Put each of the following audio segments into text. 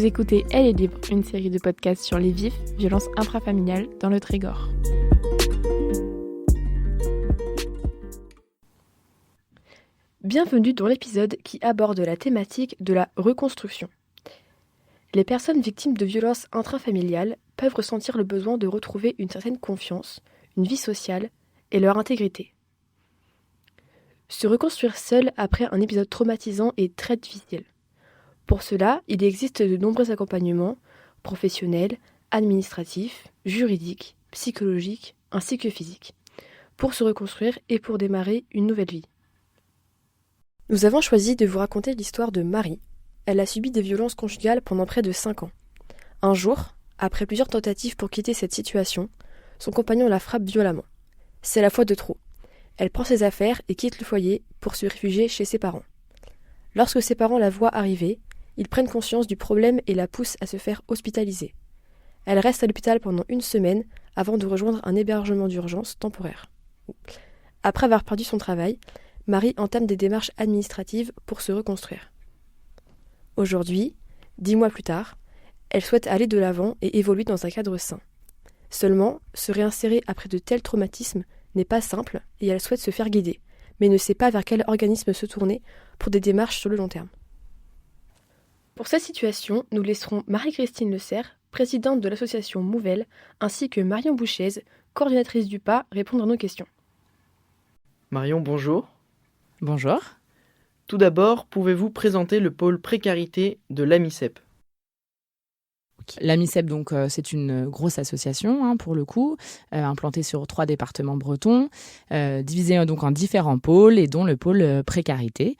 Vous écoutez Elle est libre, une série de podcasts sur les vifs, violences intrafamiliales dans le Trégor. Bienvenue dans l'épisode qui aborde la thématique de la reconstruction. Les personnes victimes de violences intrafamiliales peuvent ressentir le besoin de retrouver une certaine confiance, une vie sociale et leur intégrité. Se reconstruire seul après un épisode traumatisant est très difficile. Pour cela, il existe de nombreux accompagnements professionnels, administratifs, juridiques, psychologiques ainsi que physiques, pour se reconstruire et pour démarrer une nouvelle vie. Nous avons choisi de vous raconter l'histoire de Marie. Elle a subi des violences conjugales pendant près de 5 ans. Un jour, après plusieurs tentatives pour quitter cette situation, son compagnon la frappe violemment. C'est la fois de trop. Elle prend ses affaires et quitte le foyer pour se réfugier chez ses parents. Lorsque ses parents la voient arriver, ils prennent conscience du problème et la poussent à se faire hospitaliser. Elle reste à l'hôpital pendant 1 semaine avant de rejoindre un hébergement d'urgence temporaire. Après avoir perdu son travail, Marie entame des démarches administratives pour se reconstruire. Aujourd'hui, 10 mois plus tard, elle souhaite aller de l'avant et évoluer dans un cadre sain. Seulement, se réinsérer après de tels traumatismes n'est pas simple et elle souhaite se faire guider, mais ne sait pas vers quel organisme se tourner pour des démarches sur le long terme. Pour cette situation, nous laisserons Marie-Christine Le Cerf, présidente de l'association Mouvelle, ainsi que Marion Bouchez, coordinatrice du PA, répondre à nos questions. Marion, bonjour. Bonjour. Tout d'abord, pouvez-vous présenter le pôle précarité de l'AMICEP ? L'AMICEP, donc, c'est une grosse association, pour le coup, implantée sur 3 départements bretons, divisée donc en différents pôles et dont le pôle précarité.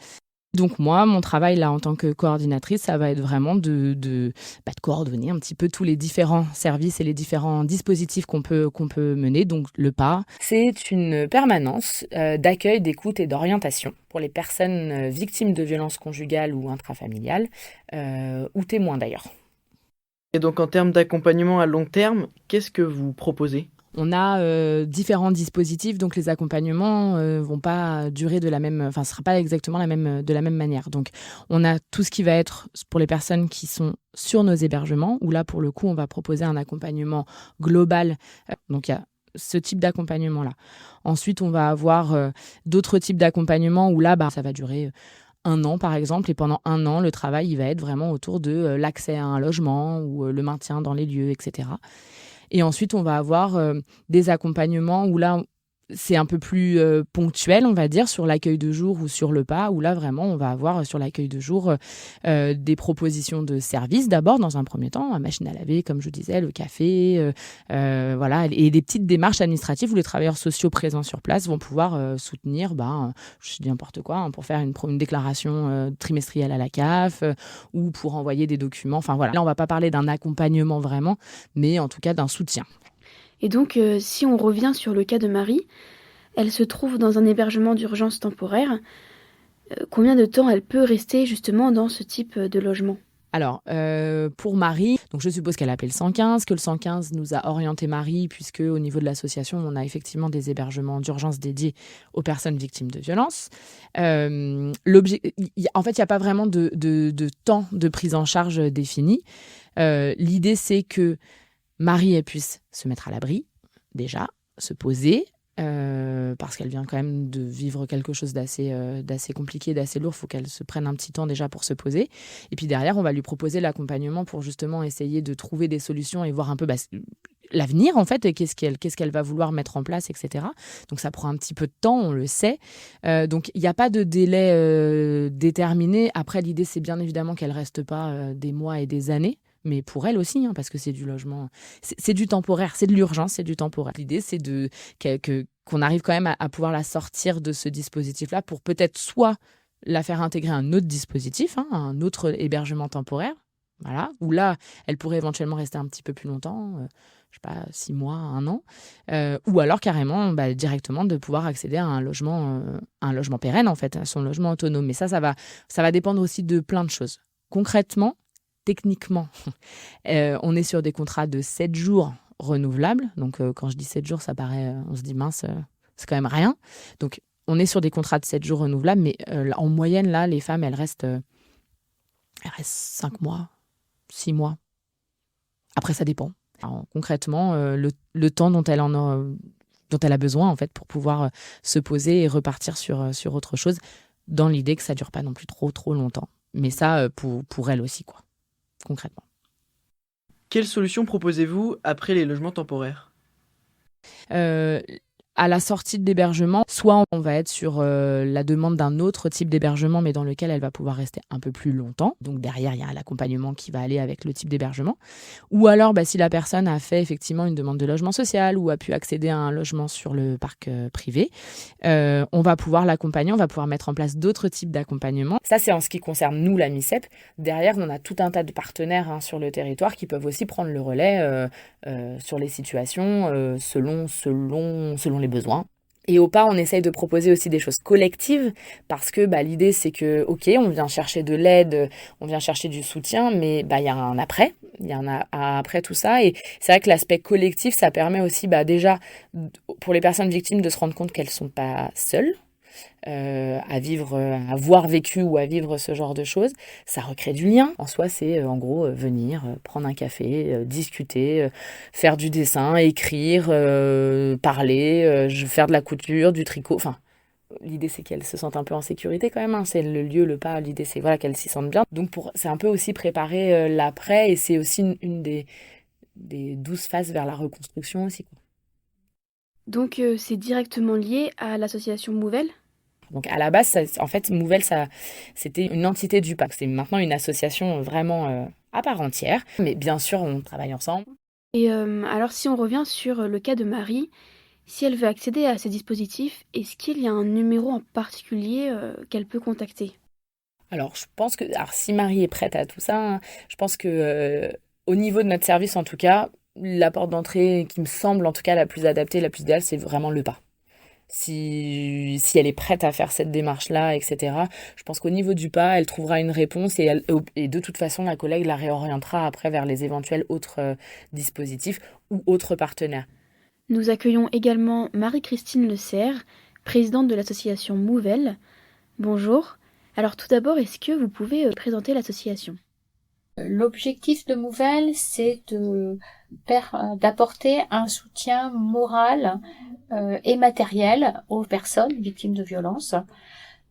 Donc moi, mon travail là en tant que coordinatrice, ça va être vraiment de coordonner un petit peu tous les différents services et les différents dispositifs qu'on peut mener. Donc le PA, c'est une permanence d'accueil, d'écoute et d'orientation pour les personnes victimes de violences conjugales ou intrafamiliales, ou témoins d'ailleurs. Et donc en termes d'accompagnement à long terme, qu'est-ce que vous proposez ? On a différents dispositifs, donc les accompagnements vont pas durer ce sera pas exactement de la même manière. Donc, on a tout ce qui va être pour les personnes qui sont sur nos hébergements, où là, pour le coup, on va proposer un accompagnement global. Donc, il y a ce type d'accompagnement-là. Ensuite, on va avoir d'autres types d'accompagnement où là, ça va durer 1 an, par exemple, et pendant 1 an, le travail, il va être vraiment autour de l'accès à un logement ou le maintien dans les lieux, etc. Et ensuite, on va avoir des accompagnements où là, c'est un peu plus ponctuel, on va dire, sur l'accueil de jour ou sur le PA, où là, vraiment, on va avoir sur l'accueil de jour des propositions de services, d'abord, dans un premier temps, la machine à laver, comme je disais, le café, voilà, et des petites démarches administratives où les travailleurs sociaux présents sur place vont pouvoir soutenir, je dis n'importe quoi, pour faire une déclaration trimestrielle à la CAF ou pour envoyer des documents. Enfin, voilà. Là, on ne va pas parler d'un accompagnement vraiment, mais en tout cas d'un soutien. Et donc, si on revient sur le cas de Marie, elle se trouve dans un hébergement d'urgence temporaire. Combien de temps elle peut rester justement dans ce type de logement ? Alors, pour Marie, donc je suppose qu'elle a appelé le 115, que le 115 nous a orienté Marie, puisque au niveau de l'association, on a effectivement des hébergements d'urgence dédiés aux personnes victimes de violences. En fait, il n'y a pas vraiment de temps de prise en charge défini. L'idée, c'est que Marie, elle puisse se mettre à l'abri, déjà, se poser, parce qu'elle vient quand même de vivre quelque chose d'assez compliqué, d'assez lourd. Il faut qu'elle se prenne un petit temps déjà pour se poser. Et puis derrière, on va lui proposer l'accompagnement pour justement essayer de trouver des solutions et voir un peu l'avenir, en fait, et qu'est-ce qu'elle va vouloir mettre en place, etc. Donc ça prend un petit peu de temps, on le sait. Donc il n'y a pas de délai déterminé. Après, l'idée, c'est bien évidemment qu'elle ne reste pas des mois et des années. Mais pour elle aussi, parce que c'est du logement, c'est du temporaire, c'est de l'urgence, c'est du temporaire. L'idée, c'est qu'on arrive quand même à pouvoir la sortir de ce dispositif-là pour peut-être soit la faire intégrer à un autre dispositif, un autre hébergement temporaire, voilà, où là, elle pourrait éventuellement rester un petit peu plus longtemps, je sais pas, 6 mois, 1 an, ou alors carrément, directement de pouvoir accéder à un logement pérenne, en fait, à son logement autonome. Mais ça va dépendre aussi de plein de choses. Concrètement, techniquement, on est sur des contrats de 7 jours renouvelables. Donc, quand je dis 7 jours, ça paraît, on se dit mince, c'est quand même rien. Donc, on est sur des contrats de 7 jours renouvelables, mais en moyenne, là, les femmes, elles restent 5 mois, 6 mois. Après, ça dépend. Alors, concrètement, le temps dont elle a besoin en fait pour pouvoir se poser et repartir sur autre chose, dans l'idée que ça dure pas non plus trop longtemps. Mais ça, pour elle aussi, quoi, concrètement. Quelle solution proposez-vous après les logements temporaires ? À la sortie de l'hébergement, soit on va être sur la demande d'un autre type d'hébergement, mais dans lequel elle va pouvoir rester un peu plus longtemps. Donc derrière, il y a l'accompagnement qui va aller avec le type d'hébergement. Ou alors, si la personne a fait effectivement une demande de logement social ou a pu accéder à un logement sur le parc privé, on va pouvoir l'accompagner, on va pouvoir mettre en place d'autres types d'accompagnement. Ça, c'est en ce qui concerne nous, la MICEP. Derrière, on a tout un tas de partenaires sur le territoire qui peuvent aussi prendre le relais sur les situations selon les besoins. Et au pas, on essaye de proposer aussi des choses collectives parce que l'idée, c'est que, ok, on vient chercher de l'aide, on vient chercher du soutien, mais il y a un après, il y a un après tout ça. Et c'est vrai que l'aspect collectif, ça permet aussi déjà pour les personnes victimes de se rendre compte qu'elles ne sont pas seules. À vivre, à avoir vécu ou à vivre ce genre de choses, ça recrée du lien. En soi, c'est en gros venir, prendre un café, discuter, faire du dessin, écrire, parler, faire de la couture, du tricot. Enfin, l'idée c'est qu'elles se sentent un peu en sécurité quand même. C'est le lieu, le pas. L'idée c'est qu'elles s'y sentent bien. Donc c'est un peu aussi préparer l'après et c'est aussi une des 12 phases vers la reconstruction aussi, quoi. Donc c'est directement lié à l'association Mouvelle ? Donc à la base, en fait, Mouvelle, c'était une entité du PAC. C'est maintenant une association vraiment à part entière. Mais bien sûr, on travaille ensemble. Et alors si on revient sur le cas de Marie, si elle veut accéder à ces dispositifs, est-ce qu'il y a un numéro en particulier qu'elle peut contacter ? Alors je pense que si Marie est prête à tout ça, je pense que au niveau de notre service, en tout cas, la porte d'entrée qui me semble en tout cas la plus adaptée, la plus idéale, c'est vraiment le pas. Si elle est prête à faire cette démarche-là, etc., je pense qu'au niveau du pas, elle trouvera une réponse et de toute façon, la collègue la réorientera après vers les éventuels autres dispositifs ou autres partenaires. Nous accueillons également Marie-Christine Le Serre, présidente de l'association Mouvelle. Bonjour. Alors tout d'abord, est-ce que vous pouvez présenter l'association ? L'objectif de Mouvelle, c'est d'apporter un soutien moral et matériel aux personnes victimes de violences,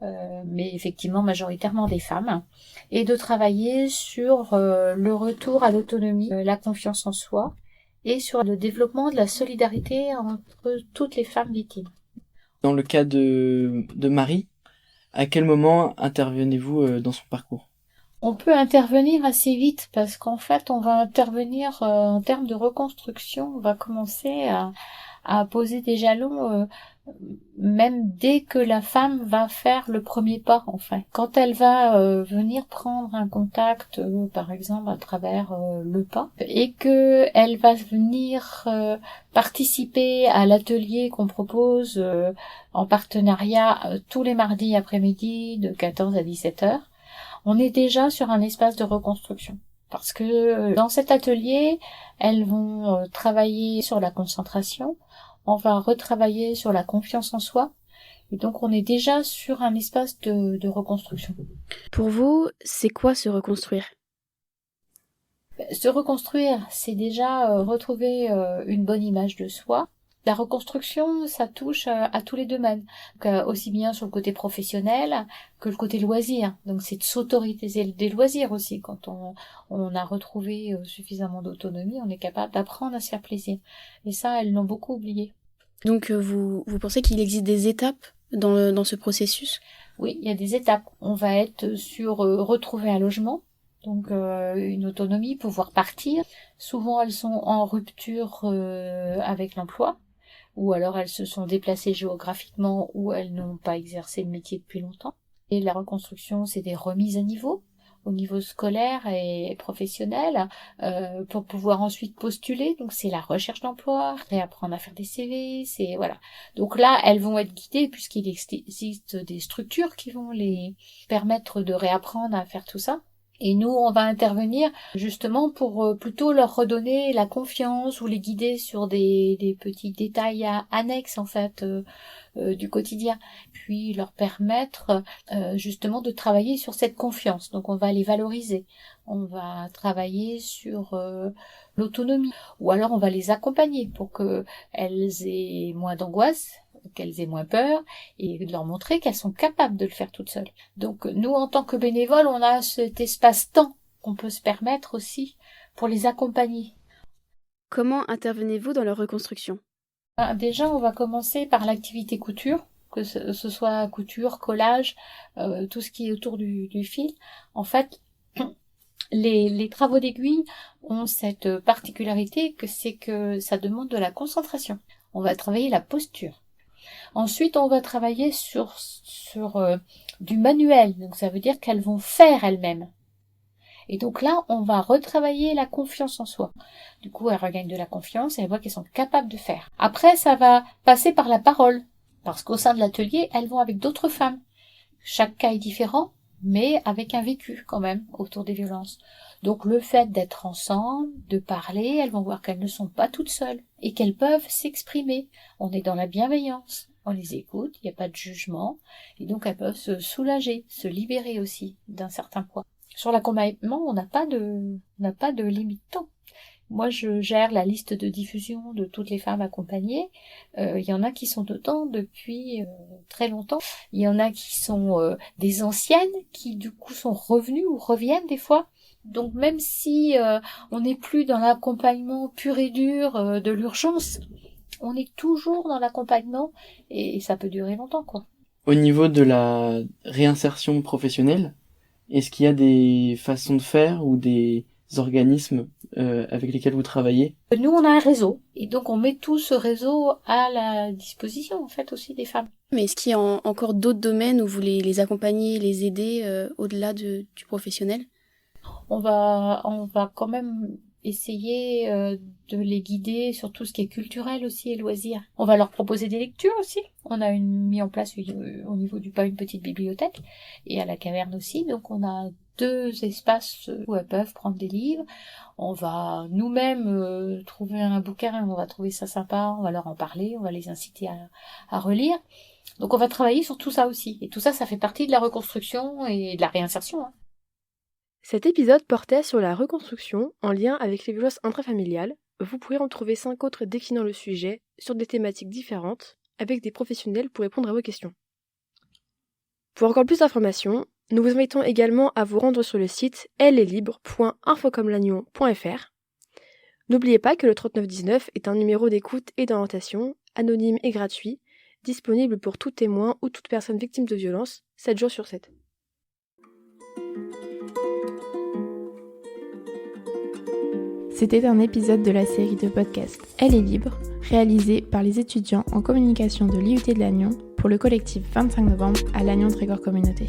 mais effectivement majoritairement des femmes, et de travailler sur le retour à l'autonomie, la confiance en soi, et sur le développement de la solidarité entre toutes les femmes victimes. Dans le cas de Marie, à quel moment intervenez-vous dans son parcours ? On peut intervenir assez vite parce qu'en fait, on va intervenir en termes de reconstruction. On va commencer à poser des jalons même dès que la femme va faire le premier pas, enfin. Quand elle va venir prendre un contact, par exemple à travers le pas, et que elle va venir participer à l'atelier qu'on propose en partenariat tous les mardis après-midi de 14 à 17 heures, on est déjà sur un espace de reconstruction. Parce que dans cet atelier, elles vont travailler sur la concentration, on va retravailler sur la confiance en soi, et donc on est déjà sur un espace de reconstruction. Pour vous, c'est quoi se reconstruire ? Se reconstruire, c'est déjà retrouver une bonne image de soi. La reconstruction, ça touche à tous les domaines, donc, aussi bien sur le côté professionnel que le côté loisir. Donc c'est de s'autoriser des loisirs aussi. Quand on a retrouvé suffisamment d'autonomie, on est capable d'apprendre à se faire plaisir. Et ça, elles l'ont beaucoup oublié. Donc vous pensez qu'il existe des étapes dans ce processus ? Oui, il y a des étapes. On va être sur retrouver un logement, donc une autonomie, pouvoir partir. Souvent, elles sont en rupture avec l'emploi, ou alors elles se sont déplacées géographiquement ou elles n'ont pas exercé le métier depuis longtemps. Et la reconstruction, c'est des remises à niveau, au niveau scolaire et professionnel, pour pouvoir ensuite postuler. Donc c'est la recherche d'emploi, réapprendre à faire des CV, c'est voilà. Donc là, elles vont être guidées puisqu'il existe des structures qui vont les permettre de réapprendre à faire tout ça. Et nous, on va intervenir justement pour plutôt leur redonner la confiance ou les guider sur des petits détails annexes en fait du quotidien. Puis leur permettre justement de travailler sur cette confiance. Donc on va les valoriser. On va travailler sur l'autonomie. Ou alors on va les accompagner pour qu'elles aient moins d'angoisse, qu'elles aient moins peur, et de leur montrer qu'elles sont capables de le faire toutes seules. Donc nous, en tant que bénévoles, on a cet espace-temps qu'on peut se permettre aussi pour les accompagner. Comment intervenez-vous dans leur reconstruction ? Déjà, on va commencer par l'activité couture, que ce soit couture, collage, tout ce qui est autour du fil. En fait, les travaux d'aiguille ont cette particularité que c'est que ça demande de la concentration. On va travailler la posture. Ensuite, on va travailler sur du manuel. Donc, ça veut dire qu'elles vont faire elles-mêmes. Et donc là, on va retravailler la confiance en soi. Du coup, elles regagnent de la confiance et elles voient qu'elles sont capables de faire. Après, ça va passer par la parole. Parce qu'au sein de l'atelier, elles vont avec d'autres femmes. Chaque cas est différent, mais avec un vécu quand même autour des violences. Donc le fait d'être ensemble, de parler, elles vont voir qu'elles ne sont pas toutes seules et qu'elles peuvent s'exprimer. On est dans la bienveillance, on les écoute, il n'y a pas de jugement, et donc elles peuvent se soulager, se libérer aussi d'un certain poids. Sur l'accompagnement, on n'a pas de limite de temps. Moi, je gère la liste de diffusion de toutes les femmes accompagnées. Il y en a qui sont dedans depuis très longtemps. Il y en a qui sont des anciennes, qui du coup sont revenues ou reviennent des fois. Donc même si on n'est plus dans l'accompagnement pur et dur de l'urgence, on est toujours dans l'accompagnement et ça peut durer longtemps, quoi. Au niveau de la réinsertion professionnelle, est-ce qu'il y a des façons de faire ou des organismes avec lesquels vous travaillez? Nous, on a un réseau, et donc on met tout ce réseau à la disposition, en fait, aussi des femmes. Mais est-ce qu'il y a encore d'autres domaines où vous les accompagnez, les aider au-delà du professionnel ? On va quand même essayer de les guider sur tout ce qui est culturel aussi et loisirs. On va leur proposer des lectures aussi. On a mis en place au niveau du pas une petite bibliothèque, et à la caverne aussi, donc on a 2 espaces où elles peuvent prendre des livres. On va nous-mêmes trouver un bouquin, on va trouver ça sympa, on va leur en parler, on va les inciter à relire. Donc on va travailler sur tout ça aussi. Et tout ça, ça fait partie de la reconstruction et de la réinsertion. Cet épisode portait sur la reconstruction en lien avec les violences intrafamiliales. Vous pourrez en trouver 5 autres déclinant le sujet sur des thématiques différentes avec des professionnels pour répondre à vos questions. Pour encore plus d'informations, nous vous invitons également à vous rendre sur le site elleslibre.infocomlannion.fr. N'oubliez pas que le 3919 est un numéro d'écoute et d'orientation, anonyme et gratuit, disponible pour tout témoin ou toute personne victime de violence, 7 jours sur 7. C'était un épisode de la série de podcasts Elle est libre, réalisé par les étudiants en communication de l'IUT de Lannion pour le collectif 25 novembre à Lannion Trégor Communauté.